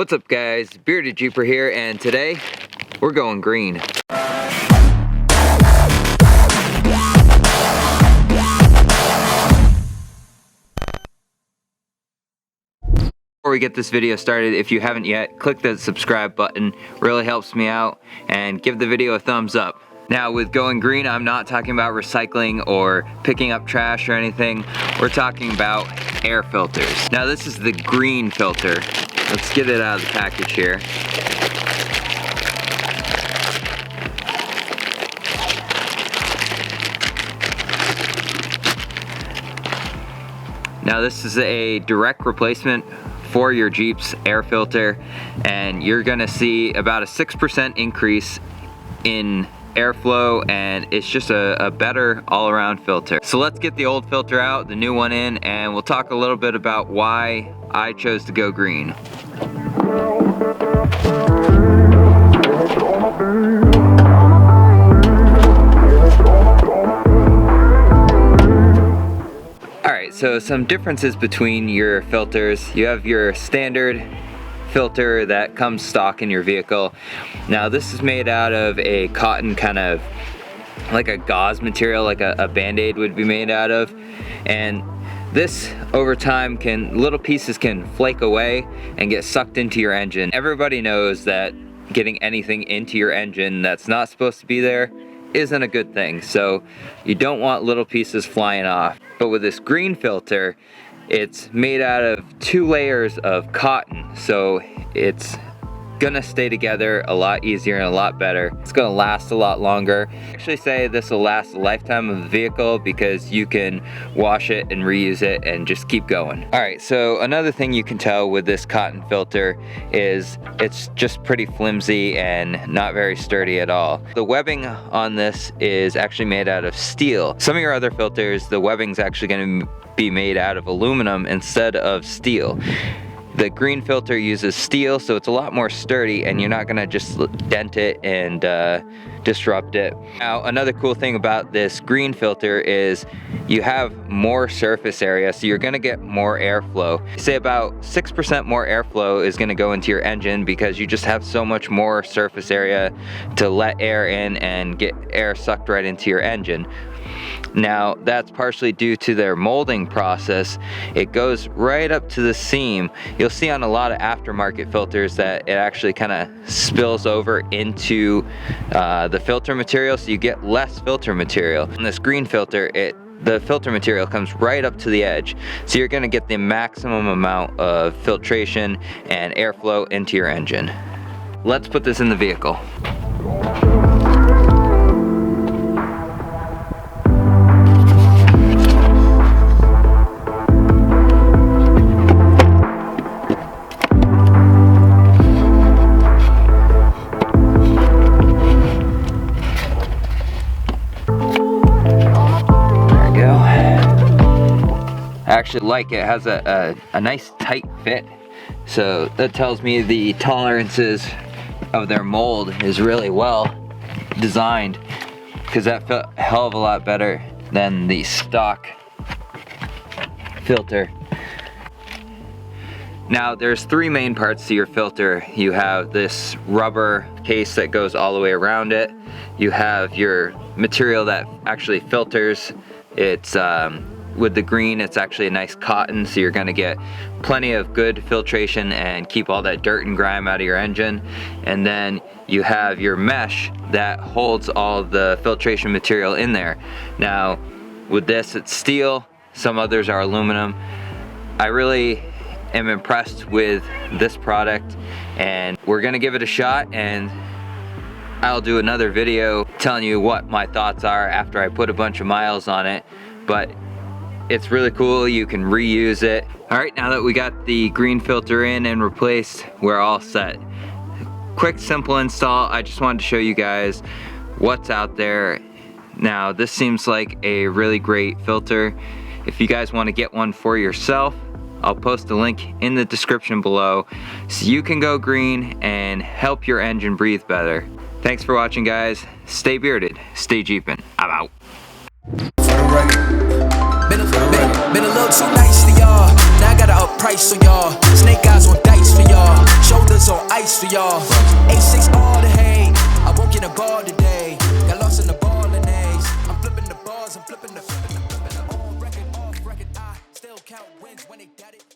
What's up guys, Bearded Jeeper here, and today we're going green. Before we get this video started, if you haven't yet, click the subscribe button, really helps me out, and give the video a thumbs up. Now with going green, I'm not talking about recycling or picking up trash or anything, we're talking about air filters. Now this is the green filter. Let's get it out of the package here. Now this is a direct replacement for your Jeep's air filter, and you're gonna see about a 6% increase in airflow, and it's just a better all-around filter. So let's get the old filter out, the new one in, and we'll talk a little bit about why I chose to go green. Alright, so some differences between your filters. You have your standard filter that comes stock in your vehicle. Now this is made out of a cotton, kind of like a gauze material, like a Band-Aid would be made out of, and this over time little pieces can flake away and get sucked into your engine. Everybody knows that getting anything into your engine that's not supposed to be there isn't a good thing, so you don't want little pieces flying off. But with this green filter, it's made out of 2 layers of cotton, so it's gonna stay together a lot easier and a lot better. It's gonna last a lot longer. I actually say this will last the lifetime of the vehicle because you can wash it and reuse it and just keep going. All right, so another thing you can tell with this cotton filter is it's just pretty flimsy and not very sturdy at all. The webbing on this is actually made out of steel. Some of your other filters, the webbing's actually gonna be made out of aluminum instead of steel. The green filter uses steel, so it's a lot more sturdy and you're not gonna just dent it and disrupt it. Now, another cool thing about this green filter is you have more surface area, so you're gonna get more airflow. Say about 6% more airflow is gonna go into your engine because you just have so much more surface area to let air in and get air sucked right into your engine. Now that's partially due to their molding process. It goes right up to the seam. You'll see on a lot of aftermarket filters that it actually kind of spills over into the filter material, so you get less filter material. In this green filter, the filter material comes right up to the edge, so you're going to get the maximum amount of filtration and airflow into your engine. Let's put this in the vehicle. I actually like it has a nice tight fit, so that tells me the tolerances of their mold is really well designed, because that felt a hell of a lot better than the stock filter. Now there's 3 main parts to your filter. You have this rubber case that goes all the way around it. You have your material that actually filters. It's with the green, it's actually a nice cotton, so you're gonna get plenty of good filtration and keep all that dirt and grime out of your engine. And then you have your mesh that holds all the filtration material in there. Now with this, it's steel, some others are aluminum. I really am impressed with this product, and we're gonna give it a shot, and I'll do another video telling you what my thoughts are after I put a bunch of miles on it. But it's really cool, you can reuse it. All right, now that we got the green filter in and replaced, we're all set. Quick, simple install. I just wanted to show you guys what's out there. Now, this seems like a really great filter. If you guys want to get one for yourself, I'll post a link in the description below so you can go green and help your engine breathe better. Thanks for watching, guys. Stay bearded, stay jeeping. I'm out. Been a little too nice to y'all. Now I gotta up price on y'all. Snake eyes on dice for y'all. Shoulders ice for y'all. A6 all the hate. I won't get a ball today. Got lost in the ball and A's. I'm flipping the balls, I'm flipping the on record, off record. I still count wins when they got it.